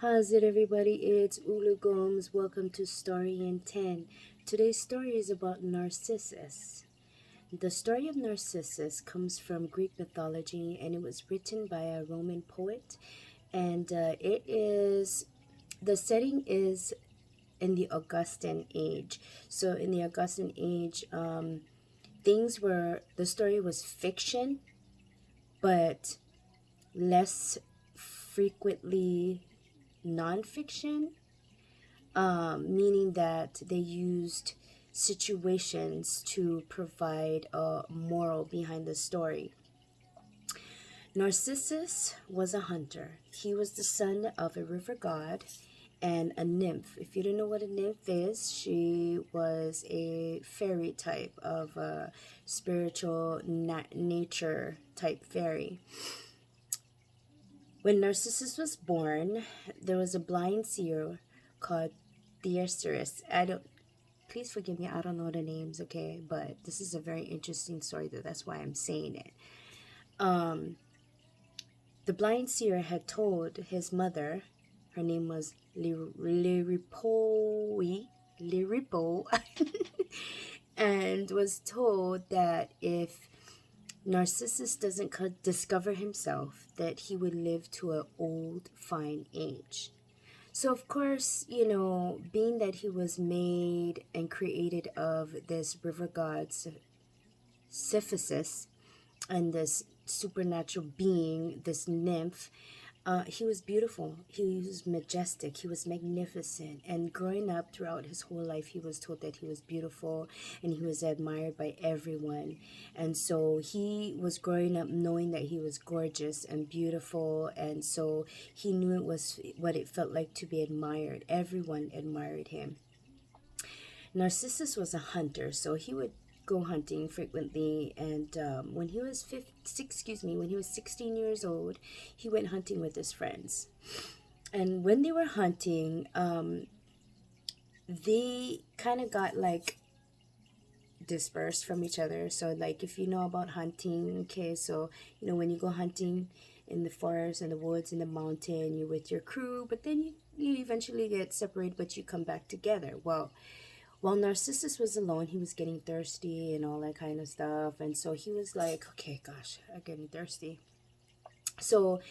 How's it, everybody? It's Ulu Gomes. Welcome to Story in 10. Today's story is about Narcissus. The story of Narcissus comes from Greek mythology and it was written by a Roman poet. And the setting is in the Augustan age. So, in the Augustan age, the story was fiction, but less frequently nonfiction, meaning that they used situations to provide a moral behind the story. Narcissus was a hunter. He was the son of a river god and a nymph. If you don't know what a nymph is, she was a fairy type of a spiritual nature type fairy. When Narcissus was born, there was a blind seer called Theasterus. Please forgive me, I don't know the names, okay? But this is a very interesting story, that's why I'm saying it. The blind seer had told his mother, her name was Liripo, and was told that if Narcissus doesn't discover himself, that he would live to an old, fine age. So, of course, being that he was made and created of this river god, Syphilis, and this supernatural being, this nymph, he was beautiful. He was majestic. He was magnificent. And growing up throughout his whole life, he was told that he was beautiful and he was admired by everyone. And so he was growing up knowing that he was gorgeous and beautiful. And so he knew it was what it felt like to be admired. Everyone admired him. Narcissus was a hunter, so he would go hunting frequently. And when he was 16 years old, he went hunting with his friends. And when they were hunting, they kind of got like dispersed from each other. So, like, if you know about hunting, okay, so when you go hunting in the forest, in the woods, in the mountain, you're with your crew, but then you eventually get separated, but you come back together. Well, while Narcissus was alone, he was getting thirsty and all that kind of stuff. And so he was like, okay, gosh, I'm getting thirsty. So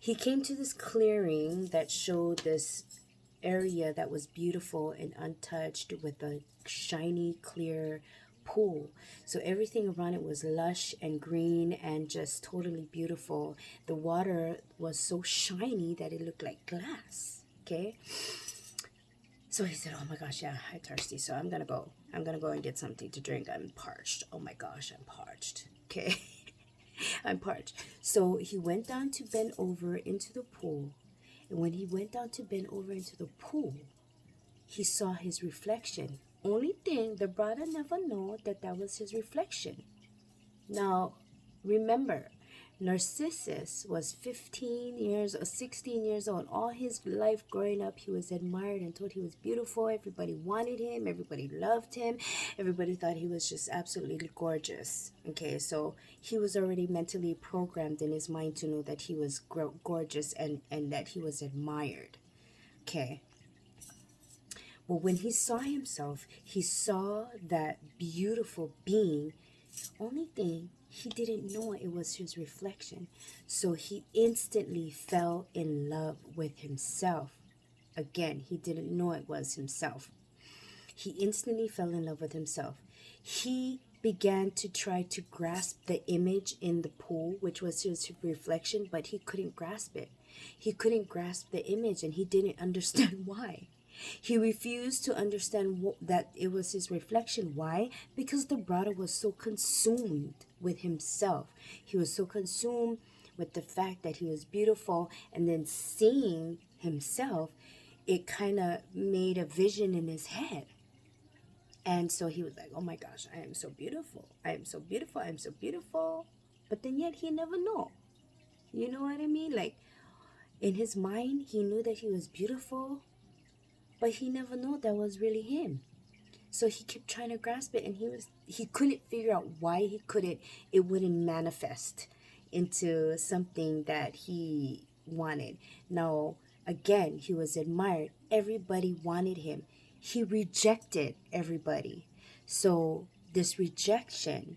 he came to this clearing that showed this area that was beautiful and untouched with a shiny, clear pool. So everything around it was lush and green and just totally beautiful. The water was so shiny that it looked like glass. Okay. So he said, oh my gosh, yeah, I'm thirsty. So I'm going to go. I'm going to go and get something to drink. I'm parched. Oh my gosh, I'm parched. Okay. I'm parched. So he went down to bend over into the pool. And when he went down to bend over into the pool, he saw his reflection. Only thing, the brother never knew that that was his reflection. Now, remember, Narcissus was 15 years or 16 years old. All his life growing up, he was admired and told he was beautiful. Everybody wanted him. Everybody loved him. Everybody thought he was just absolutely gorgeous. Okay, so he was already mentally programmed in his mind to know that he was gorgeous and that he was admired. Okay. But when he saw himself, he saw that beautiful being. Only thing, he didn't know it was his reflection. So he instantly fell in love with himself. Again, he didn't know it was himself. He instantly fell in love with himself. He began to try to grasp the image in the pool, which was his reflection, but he couldn't grasp it. He couldn't grasp the image and he didn't understand why. He refused to understand that it was his reflection. Why? Because the brother was so consumed with himself. He was so consumed with the fact that he was beautiful, and then seeing himself, it kind of made a vision in his head. And so he was like, oh my gosh, I am so beautiful. I am so beautiful. I am so beautiful. But then yet he never knew. You know what I mean? Like, in his mind, he knew that he was beautiful, but he never knew that was really him. So he kept trying to grasp it, and he couldn't figure out why it wouldn't manifest into something that he wanted. Now, Again, he was admired. Everybody wanted him. He rejected everybody. So, this rejection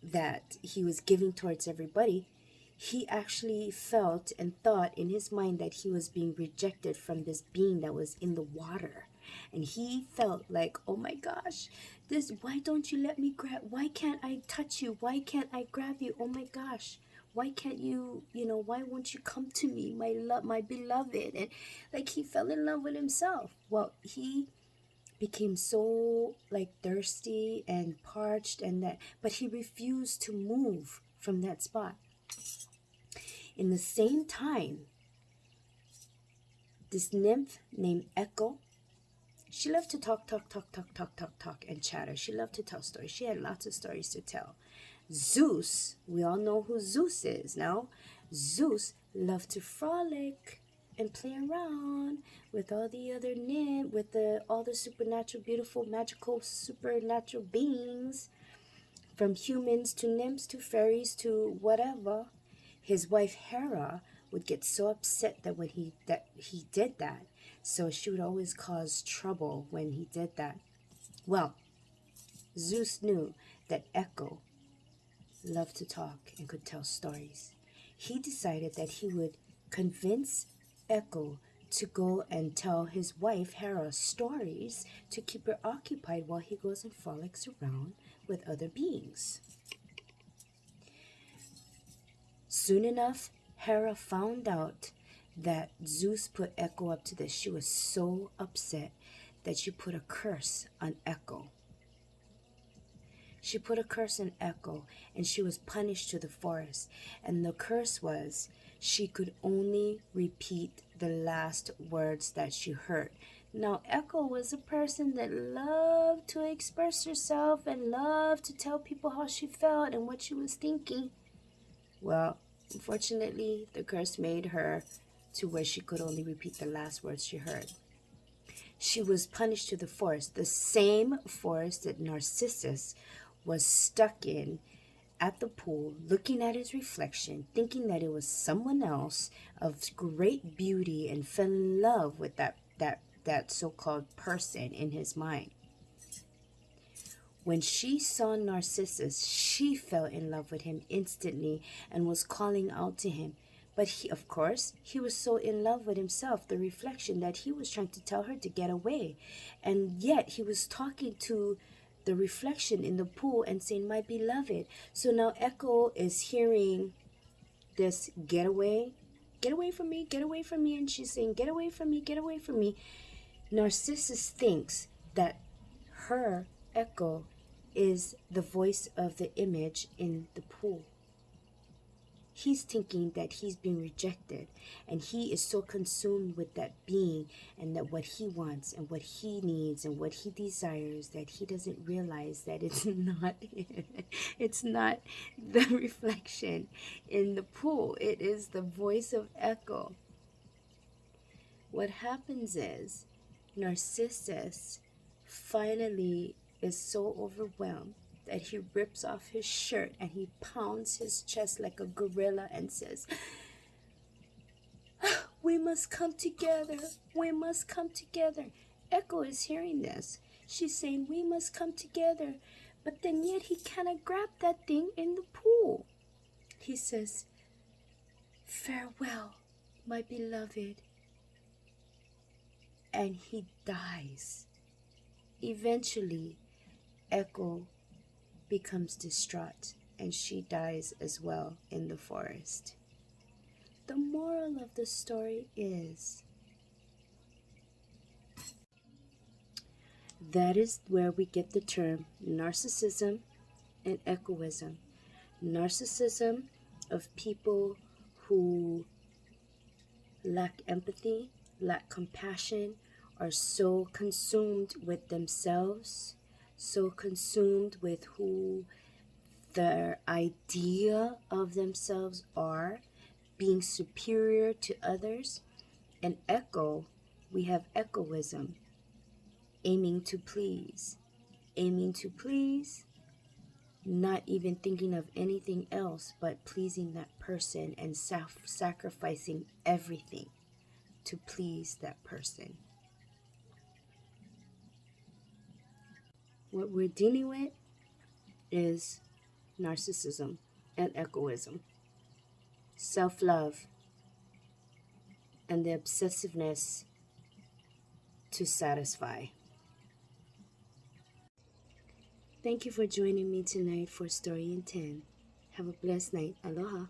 that he was giving towards everybody, he actually felt and thought in his mind that he was being rejected from this being that was in the water. And he felt like, oh my gosh, this, why don't you let me grab, why can't I touch you? Why can't I grab you? Oh my gosh, why can't you, why won't you come to me, my love, my beloved? And like, he fell in love with himself. Well, he became so like thirsty and parched and that, but he refused to move from that spot. In the same time, this nymph named Echo, she loved to talk and chatter. She loved to tell stories. She had lots of stories to tell. Zeus, we all know who Zeus is now. Zeus loved to frolic and play around with all the other nymph, with all the supernatural, beautiful, magical, supernatural beings, from humans to nymphs to fairies to whatever. His wife Hera would get so upset that when he did that, so she would always cause trouble when he did that. Well, Zeus knew that Echo loved to talk and could tell stories. He decided that he would convince Echo to go and tell his wife Hera stories to keep her occupied while he goes and frolics around with other beings. Soon enough, Hera found out that Zeus put Echo up to this. She was so upset that she put a curse on Echo. She put a curse on Echo, and she was punished to the forest. And the curse was she could only repeat the last words that she heard. Now, Echo was a person that loved to express herself and loved to tell people how she felt and what she was thinking. Well, unfortunately, the curse made her to where she could only repeat the last words she heard. She was punished to the forest, the same forest that Narcissus was stuck in at the pool, looking at his reflection, thinking that it was someone else of great beauty, and fell in love with that so-called person in his mind. When she saw Narcissus, she fell in love with him instantly and was calling out to him. But he, of course, he was so in love with himself, the reflection, that he was trying to tell her to get away. And yet he was talking to the reflection in the pool and saying, my beloved. So now Echo is hearing this, get away from me, get away from me. And she's saying, get away from me, get away from me. Narcissus thinks that her, Echo, is the voice of the image in the pool. He's thinking that he's being rejected, and he is so consumed with that being and that what he wants and what he needs and what he desires that he doesn't realize that it's not it's not the reflection in the pool. It is the voice of Echo. What happens is Narcissus finally is so overwhelmed that he rips off his shirt and he pounds his chest like a gorilla and says, we must come together. We must come together. Echo is hearing this. She's saying, we must come together. But then yet he cannot grab that thing in the pool. He says, farewell, my beloved. And he dies. Eventually, Echo becomes distraught and she dies as well in the forest. The moral of the story is that is where we get the term narcissism and egoism. Narcissism of people who lack empathy, lack compassion, are so consumed with themselves, so consumed with who their idea of themselves are, being superior to others. And Echo, we have egoism, aiming to please, not even thinking of anything else but pleasing that person and sacrificing everything to please that person. What we're dealing with is narcissism and egoism, self-love, and the obsessiveness to satisfy. Thank you for joining me tonight for Story in 10. Have a blessed night. Aloha.